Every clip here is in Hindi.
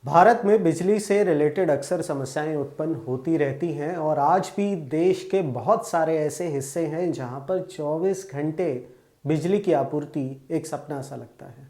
भारत में बिजली से रिलेटेड अक्सर समस्याएं उत्पन्न होती रहती हैं और आज भी देश के बहुत सारे ऐसे हिस्से हैं जहां पर 24 घंटे बिजली की आपूर्ति एक सपना सा लगता है।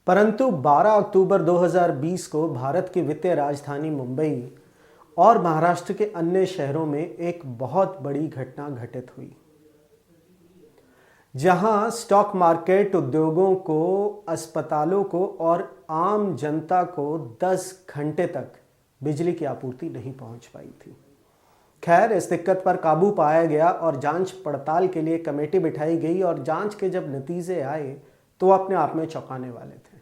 परंतु 12 अक्टूबर 2020 को भारत की वित्तीय राजधानी मुंबई और महाराष्ट्र के अन्य शहरों में एक बहुत बड़ी घटना घटित हुई, जहां स्टॉक मार्केट, उद्योगों को, अस्पतालों को और आम जनता को 10 घंटे तक बिजली की आपूर्ति नहीं पहुंच पाई थी। खैर, इस दिक्कत पर काबू पाया गया और जांच पड़ताल के लिए कमेटी बिठाई गई और जांच के जब नतीजे आए तो वो अपने आप में चौंकाने वाले थे।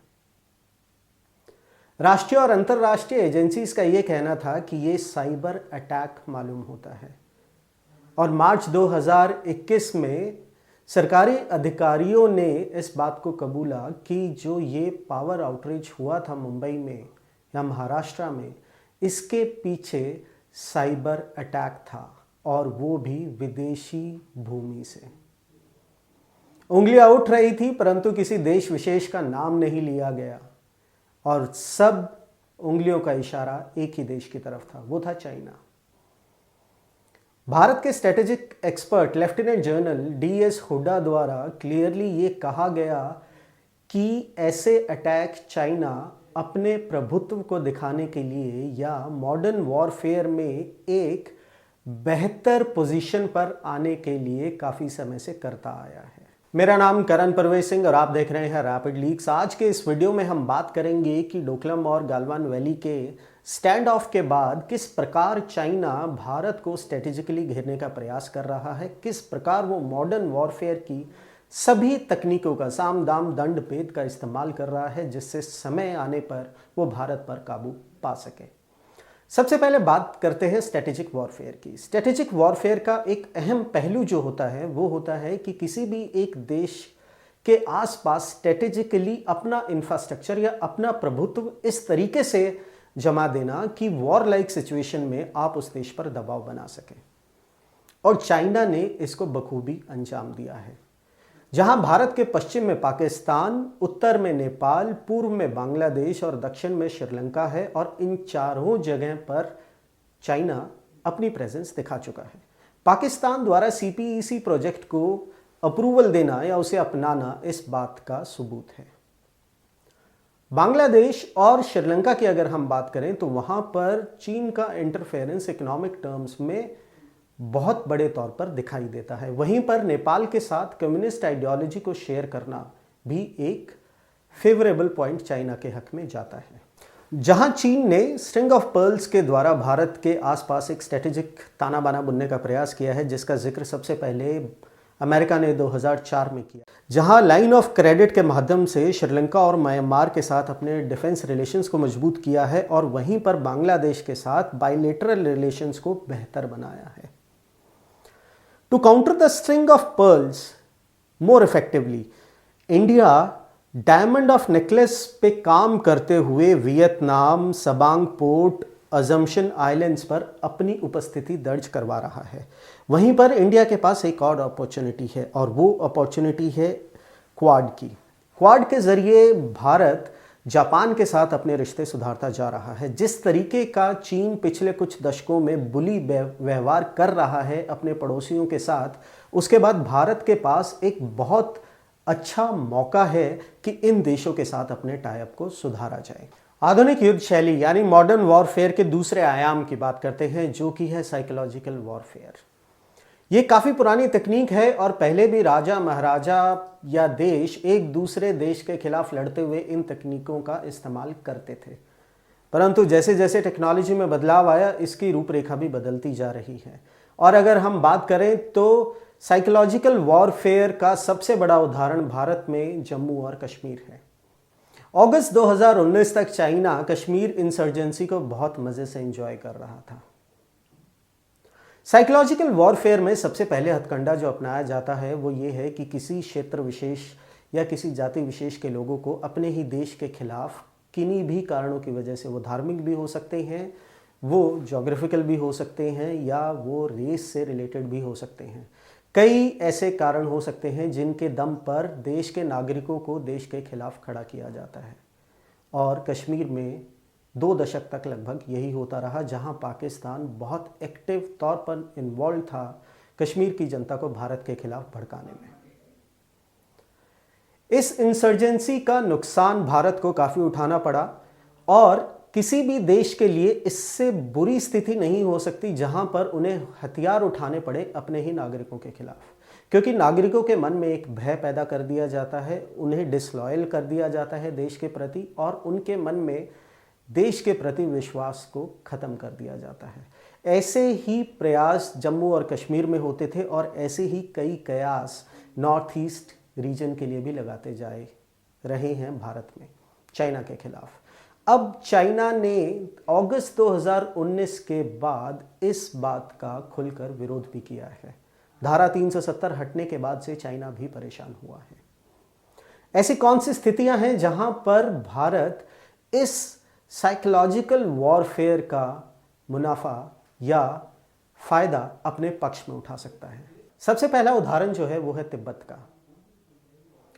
राष्ट्रीय और अंतर्राष्ट्रीय एजेंसीज का ये कहना था कि ये साइबर अटैक मालूम होता है और मार्च 2021 में सरकारी अधिकारियों ने इस बात को कबूला कि जो ये पावर आउटरीच हुआ था मुंबई में या महाराष्ट्र में, इसके पीछे साइबर अटैक था और वो भी विदेशी भूमि से। उंगलियां उठ रही थी परंतु किसी देश विशेष का नाम नहीं लिया गया और सब उंगलियों का इशारा एक ही देश की तरफ था, वो था चाइना। भारत के strategic expert lieutenant general DS Hooda द्वारा क्लियरली ये कहा गया कि ऐसे अटैक चाइना अपने प्रभुत्व को दिखाने के लिए या मॉडर्न वॉरफेयर में एक बेहतर पोजीशन पर आने के लिए काफ़ी समय से करता आया है। मेरा नाम करण परवेज सिंह और आप देख रहे हैं रैपिड लीक्स। आज के इस वीडियो में हम बात करेंगे कि डोकलाम और गालवान वैली के स्टैंड ऑफ के बाद किस प्रकार चाइना भारत को स्ट्रेटेजिकली घेरने का प्रयास कर रहा है, किस प्रकार वो मॉडर्न वॉरफेयर की सभी तकनीकों का, साम दाम दंड भेद का इस्तेमाल कर रहा है जिससे समय आने पर वो भारत पर काबू पा सके। सबसे पहले बात करते हैं स्ट्रेटेजिक वॉरफेयर की। स्ट्रेटेजिक वॉरफेयर का एक अहम पहलू जो होता है वो होता है कि किसी भी एक देश के आसपास स्ट्रेटेजिकली अपना इंफ्रास्ट्रक्चर या अपना प्रभुत्व इस तरीके से जमा देना कि वॉर लाइक सिचुएशन में आप उस देश पर दबाव बना सकें, और चाइना ने इसको बखूबी अंजाम दिया है। जहां भारत के पश्चिम में पाकिस्तान, उत्तर में नेपाल, पूर्व में बांग्लादेश और दक्षिण में श्रीलंका है, और इन चारों जगह पर चाइना अपनी प्रेजेंस दिखा चुका है। पाकिस्तान द्वारा CPEC प्रोजेक्ट को अप्रूवल देना या उसे अपनाना इस बात का सबूत है। बांग्लादेश और श्रीलंका की अगर हम बात करें तो वहां पर चीन का इंटरफेरेंस इकोनॉमिक टर्म्स में बहुत बड़े तौर पर दिखाई देता है। वहीं पर नेपाल के साथ कम्युनिस्ट आइडियोलॉजी को शेयर करना भी एक फेवरेबल पॉइंट चाइना के हक में जाता है। जहां चीन ने स्ट्रिंग ऑफ पर्ल्स के द्वारा भारत के आसपास एक स्ट्रेटेजिक ताना बाना बुनने का प्रयास किया है, जिसका जिक्र सबसे पहले अमेरिका ने 2004 में किया, जहां लाइन ऑफ क्रेडिट के माध्यम से श्रीलंका और म्यांमार के साथ अपने डिफेंस रिलेशंस को मजबूत किया है और वहीं पर बांग्लादेश के साथ बायलैटरल रिलेशंस को बेहतर बनाया है। To counter the string of pearls more effectively, India diamond of necklace पे काम करते हुए Vietnam, Sabang port, assumption islands पर अपनी उपस्थिति दर्ज करवा रहा है। वहीं पर इंडिया के पास एक और अपॉर्चुनिटी है और वो अपॉर्चुनिटी है क्वाड की। क्वाड के जरिए भारत जापान के साथ अपने रिश्ते सुधारता जा रहा है। जिस तरीके का चीन पिछले कुछ दशकों में बुली व्यवहार कर रहा है अपने पड़ोसियों के साथ, उसके बाद भारत के पास एक बहुत अच्छा मौका है कि इन देशों के साथ अपने टाई अप को सुधारा जाए। आधुनिक युद्ध शैली यानी मॉडर्न वॉरफेयर के दूसरे आयाम की बात करते हैं, जो कि है साइकोलॉजिकल वॉरफेयर। ये काफ़ी पुरानी तकनीक है और पहले भी राजा, महाराजा या देश एक दूसरे देश के खिलाफ लड़ते हुए इन तकनीकों का इस्तेमाल करते थे। परंतु जैसे जैसे टेक्नोलॉजी में बदलाव आया, इसकी रूपरेखा भी बदलती जा रही है। और अगर हम बात करें तो साइकोलॉजिकल वॉरफेयर का सबसे बड़ा उदाहरण भारत में जम्मू और कश्मीर है। अगस्त 2019 तक चाइना कश्मीर इंसर्जेंसी को बहुत मज़े से एंजॉय कर रहा था। साइकोलॉजिकल वॉरफेयर में सबसे पहले हथकंडा जो अपनाया जाता है वो ये है कि किसी क्षेत्र विशेष या किसी जाति विशेष के लोगों को अपने ही देश के खिलाफ किन्हीं भी कारणों की वजह से, वो धार्मिक भी हो सकते हैं, वो ज्योग्राफिकल भी हो सकते हैं, या वो रेस से रिलेटेड भी हो सकते हैं, कई ऐसे कारण हो सकते हैं जिनके दम पर देश के नागरिकों को देश के खिलाफ खड़ा किया जाता है। और कश्मीर में 2 दशक तक लगभग यही होता रहा, जहां पाकिस्तान बहुत एक्टिव तौर पर इन्वॉल्व था कश्मीर की जनता को भारत के खिलाफ भड़काने में। इस इंसर्जेंसी का नुकसान भारत को काफ़ी उठाना पड़ा और किसी भी देश के लिए इससे बुरी स्थिति नहीं हो सकती जहां पर उन्हें हथियार उठाने पड़े अपने ही नागरिकों के खिलाफ, क्योंकि नागरिकों के मन में एक भय पैदा कर दिया जाता है, उन्हें डिसलॉयल कर दिया जाता है देश के प्रति, और उनके मन में देश के प्रति विश्वास को ख़त्म कर दिया जाता है। ऐसे ही प्रयास जम्मू और कश्मीर में होते थे और ऐसे ही कई कयास नॉर्थ ईस्ट रीजन के लिए भी लगाते जाए रहे हैं भारत में चाइना के खिलाफ। अब चाइना ने अगस्त 2019 के बाद इस बात का खुलकर विरोध भी किया है। धारा 370 हटने के बाद से चाइना भी परेशान हुआ है। ऐसी कौन सी स्थितियां हैं जहां पर भारत इस साइकोलॉजिकल वॉरफेयर का मुनाफा या फायदा अपने पक्ष में उठा सकता है? सबसे पहला उदाहरण जो है वो है तिब्बत का।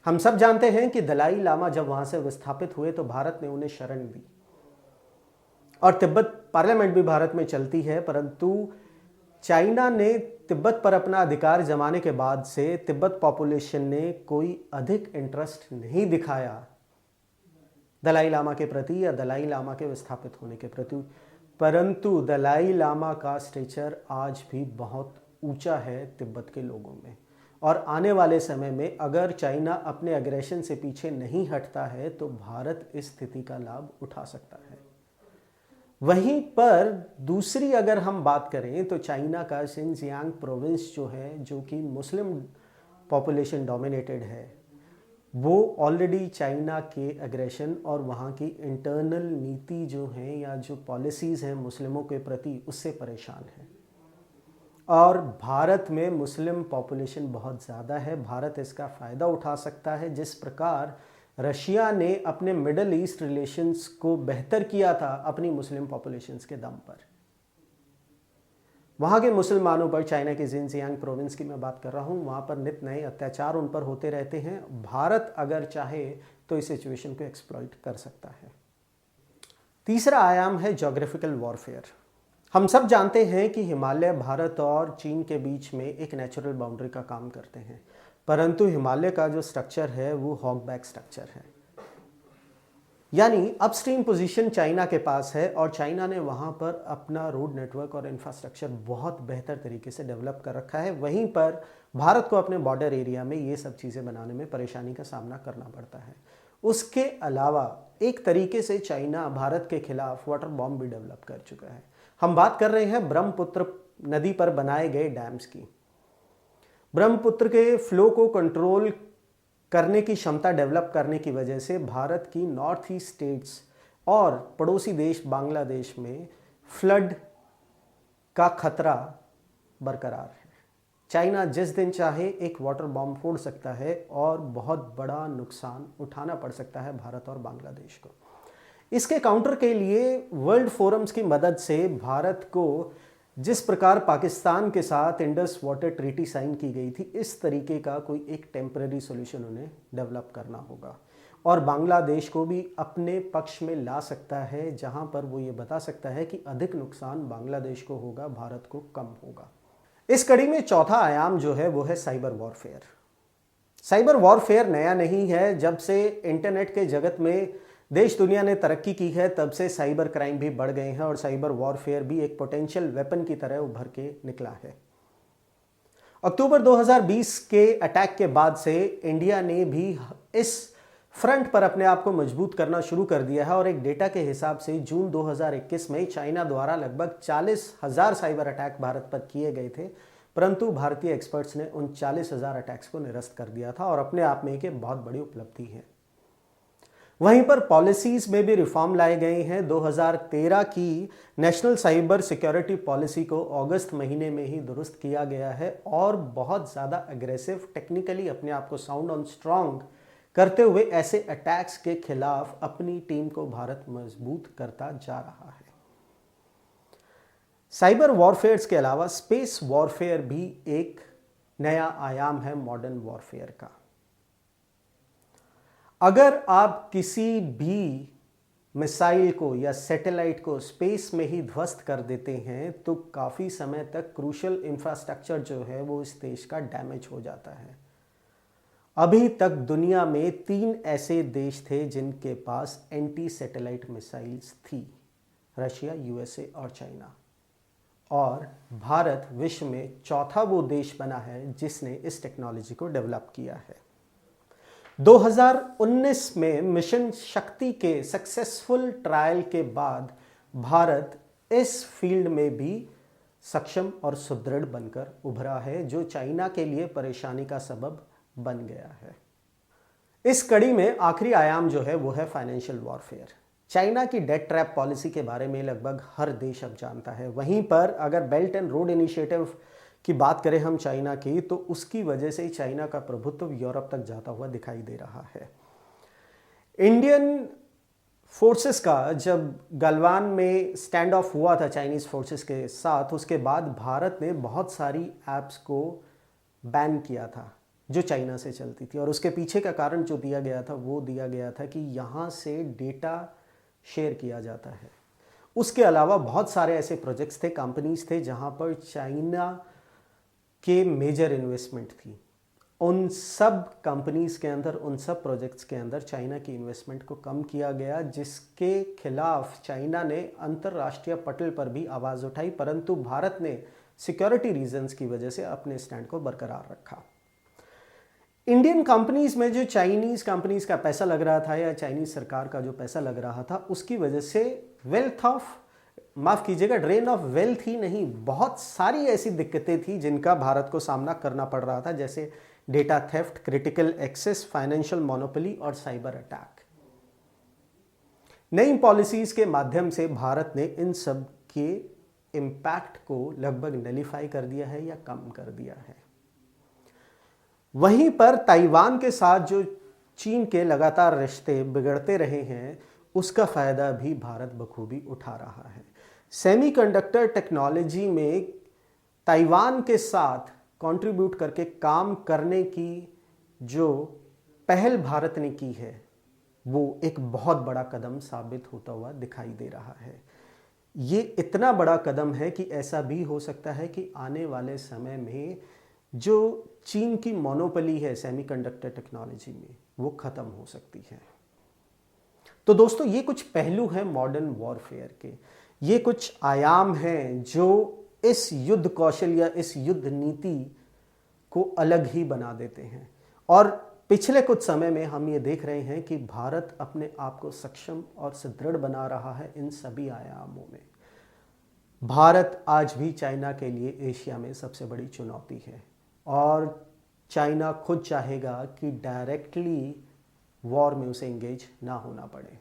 हम सब जानते हैं कि दलाई लामा जब वहां से विस्थापित हुए तो भारत ने उन्हें शरण दी और तिब्बत पार्लियामेंट भी भारत में चलती है, परंतु चाइना ने तिब्बत पर अपना अधिकार जमाने के बाद से तिब्बत पॉपुलेशन ने कोई अधिक इंटरेस्ट नहीं दिखाया दलाई लामा के प्रति या दलाई लामा के विस्थापित होने के प्रति, परंतु दलाई लामा का स्टेचर आज भी बहुत ऊंचा है तिब्बत के लोगों में, और आने वाले समय में अगर चाइना अपने अग्रेशन से पीछे नहीं हटता है तो भारत इस स्थिति का लाभ उठा सकता है। वहीं पर दूसरी अगर हम बात करें तो चाइना का शिनजियांग प्रोविंस जो है, जो कि मुस्लिम पॉपुलेशन डोमिनेटेड है, वो ऑलरेडी चाइना के अग्रेशन और वहाँ की इंटरनल नीति जो है या जो पॉलिसीज़ हैं मुस्लिमों के प्रति, उससे परेशान है। और भारत में मुस्लिम पॉपुलेशन बहुत ज़्यादा है, भारत इसका फ़ायदा उठा सकता है। जिस प्रकार रशिया ने अपने मिडल ईस्ट रिलेशंस को बेहतर किया था अपनी मुस्लिम पॉपुलेशंस के दम पर, वहाँ के मुसलमानों पर, चाइना के शिनजियांग प्रोविंस की मैं बात कर रहा हूँ, वहाँ पर नित नए अत्याचार उन पर होते रहते हैं। भारत अगर चाहे तो इस सिचुएशन को एक्सप्लॉइट कर सकता है। तीसरा आयाम है ज्योग्राफिकल वॉरफेयर। हम सब जानते हैं कि हिमालय भारत और चीन के बीच में एक नेचुरल बाउंड्री का काम करते हैं, परंतु हिमालय का जो स्ट्रक्चर है वो हॉगबैक स्ट्रक्चर है, यानी अपस्ट्रीम पोजीशन चाइना के पास है और चाइना ने वहाँ पर अपना रोड नेटवर्क और इंफ्रास्ट्रक्चर बहुत बेहतर तरीके से डेवलप कर रखा है। वहीं पर भारत को अपने बॉर्डर एरिया में ये सब चीज़ें बनाने में परेशानी का सामना करना पड़ता है। उसके अलावा एक तरीके से चाइना भारत के खिलाफ वाटर बॉम्ब भी डेवलप कर चुका है। हम बात कर रहे हैं ब्रह्मपुत्र नदी पर बनाए गए डैम्स की। ब्रह्मपुत्र के फ्लो को कंट्रोल करने की क्षमता डेवलप करने की वजह से भारत की नॉर्थ ईस्ट स्टेट्स और पड़ोसी देश बांग्लादेश में फ्लड का खतरा बरकरार है। चाइना जिस दिन चाहे एक वाटर बॉम्ब फोड़ सकता है और बहुत बड़ा नुकसान उठाना पड़ सकता है भारत और बांग्लादेश को। इसके काउंटर के लिए वर्ल्ड फोरम्स की मदद से भारत को जिस प्रकार पाकिस्तान के साथ इंडस वाटर ट्रीटी साइन की गई थी, इस तरीके का कोई एक टेम्पररी सॉल्यूशन उन्हें डेवलप करना होगा और बांग्लादेश को भी अपने पक्ष में ला सकता है, जहां पर वो ये बता सकता है कि अधिक नुकसान बांग्लादेश को होगा, भारत को कम होगा। इस कड़ी में चौथा आयाम जो है वो है साइबर वॉरफेयर। साइबर वॉरफेयर नया नहीं है। जब से इंटरनेट के जगत में देश दुनिया ने तरक्की की है तब से साइबर क्राइम भी बढ़ गए हैं और साइबर वॉरफेयर भी एक पोटेंशियल वेपन की तरह उभर के निकला है। अक्टूबर 2020 के अटैक के बाद से इंडिया ने भी इस फ्रंट पर अपने आप को मजबूत करना शुरू कर दिया है और एक डेटा के हिसाब से जून 2021 में चाइना द्वारा लगभग 40,000 साइबर अटैक भारत पर किए गए थे, परंतु भारतीय एक्सपर्ट्स ने उन 40,000 अटैक्स को निरस्त कर दिया था और अपने आप में एक बहुत बड़ी उपलब्धि है। वहीं पर पॉलिसीज में भी रिफॉर्म लाए गए हैं। 2013 की नेशनल साइबर सिक्योरिटी पॉलिसी को अगस्त महीने में ही दुरुस्त किया गया है और बहुत ज़्यादा अग्रेसिव, टेक्निकली अपने आप को साउंड और स्ट्रांग करते हुए ऐसे अटैक्स के खिलाफ अपनी टीम को भारत मजबूत करता जा रहा है। साइबर वॉरफेयर के अलावा स्पेस वॉरफेयर भी एक नया आयाम है मॉडर्न वॉरफेयर का। अगर आप किसी भी मिसाइल को या सैटेलाइट को स्पेस में ही ध्वस्त कर देते हैं तो काफ़ी समय तक क्रूशल इंफ्रास्ट्रक्चर जो है वो इस देश का डैमेज हो जाता है। अभी तक दुनिया में 3 ऐसे देश थे जिनके पास एंटी सैटेलाइट मिसाइल्स थी, रशिया, यूएसए और चाइना। और भारत विश्व में चौथा वो देश बना है जिसने इस टेक्नोलॉजी को डेवलप किया है। 2019 में मिशन शक्ति के सक्सेसफुल ट्रायल के बाद भारत इस फील्ड में भी सक्षम और सुदृढ़ बनकर उभरा है, जो चाइना के लिए परेशानी का सबब बन गया है। इस कड़ी में आखिरी आयाम जो है वो है फाइनेंशियल वॉरफेयर। चाइना की डेट ट्रैप पॉलिसी के बारे में लगभग हर देश अब जानता है। वहीं पर अगर बेल्ट एंड रोड इनिशिएटिव की बात करें हम चाइना की, तो उसकी वजह से ही चाइना का प्रभुत्व यूरोप तक जाता हुआ दिखाई दे रहा है। इंडियन फोर्सेस का जब गलवान में स्टैंड ऑफ हुआ था चाइनीज फोर्सेस के साथ, उसके बाद भारत ने बहुत सारी ऐप्स को बैन किया था जो चाइना से चलती थी। और उसके पीछे का कारण जो दिया गया था वो दिया गया था कि यहाँ से डेटा शेयर किया जाता है। उसके अलावा बहुत सारे ऐसे प्रोजेक्ट्स थे, कंपनीज थे जहाँ पर चाइना के मेजर इन्वेस्टमेंट थी। उन सब कंपनीज के अंदर, उन सब प्रोजेक्ट्स के अंदर चाइना की इन्वेस्टमेंट को कम किया गया, जिसके खिलाफ चाइना ने अंतर्राष्ट्रीय पटल पर भी आवाज़ उठाई, परंतु भारत ने सिक्योरिटी रीजंस की वजह से अपने स्टैंड को बरकरार रखा। इंडियन कंपनीज में जो चाइनीज कंपनीज का पैसा लग रहा था या चाइनीज सरकार का जो पैसा लग रहा था, उसकी वजह से ड्रेन ऑफ वेल्थ ही नहीं, बहुत सारी ऐसी दिक्कतें थी जिनका भारत को सामना करना पड़ रहा था, जैसे data theft, critical access, financial monopoly और साइबर अटैक। नई पॉलिसीज के माध्यम से भारत ने इन सब के इम्पैक्ट को लगभग नलीफाई कर दिया है या कम कर दिया है। वहीं पर ताइवान के साथ जो चीन के लगातार रिश्ते बिगड़ते रहे हैं, उसका फायदा भी भारत बखूबी उठा रहा है। सेमीकंडक्टर टेक्नोलॉजी में ताइवान के साथ कंट्रीब्यूट करके काम करने की जो पहल भारत ने की है, वो एक बहुत बड़ा कदम साबित होता हुआ दिखाई दे रहा है। ये इतना बड़ा कदम है कि ऐसा भी हो सकता है कि आने वाले समय में जो चीन की मोनोपोली है सेमीकंडक्टर टेक्नोलॉजी में, वो खत्म हो सकती है। तो दोस्तों, ये कुछ पहलू हैं मॉडर्न वॉरफेयर के, ये कुछ आयाम हैं जो इस युद्ध कौशल या इस युद्ध नीति को अलग ही बना देते हैं। और पिछले कुछ समय में हम ये देख रहे हैं कि भारत अपने आप को सक्षम और सुदृढ़ बना रहा है इन सभी आयामों में। भारत आज भी चाइना के लिए एशिया में सबसे बड़ी चुनौती है और चाइना खुद चाहेगा कि डायरेक्टली वॉर में उसे इंगेज ना होना पड़े।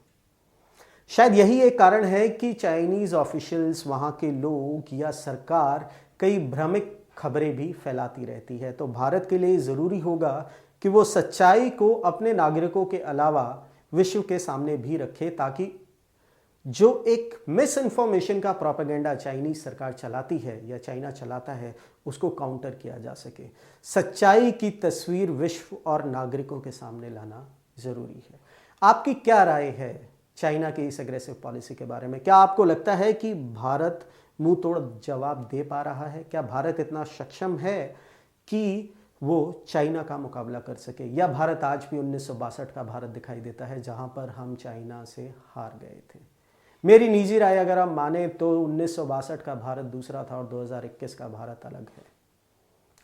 शायद यही एक कारण है कि चाइनीज ऑफिशियल्स, वहाँ के लोग या सरकार कई भ्रामक खबरें भी फैलाती रहती है। तो भारत के लिए ज़रूरी होगा कि वो सच्चाई को अपने नागरिकों के अलावा विश्व के सामने भी रखे, ताकि जो एक मिस इन्फॉर्मेशन का प्रोपेगेंडा चाइनीज सरकार चलाती है या चाइना चलाता है, उसको काउंटर किया जा सके। सच्चाई की तस्वीर विश्व और नागरिकों के सामने लाना जरूरी है। आपकी क्या राय है चाइना की इस एग्रेसिव पॉलिसी के बारे में? क्या आपको लगता है कि भारत मुंह तोड़ जवाब दे पा रहा है? क्या भारत इतना सक्षम है कि वो चाइना का मुकाबला कर सके, या भारत आज भी 1962 का भारत दिखाई देता है जहां पर हम चाइना से हार गए थे? मेरी निजी राय अगर आप माने तो 1962 का भारत दूसरा था और 2021 का भारत अलग है।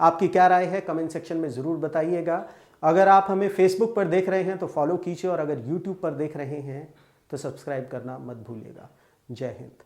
आपकी क्या राय है कमेंट सेक्शन में ज़रूर बताइएगा। अगर आप हमें फेसबुक पर देख रहे हैं तो फॉलो कीजिए और अगर यूट्यूब पर देख रहे हैं तो सब्सक्राइब करना मत भूलिएगा। जय हिंद।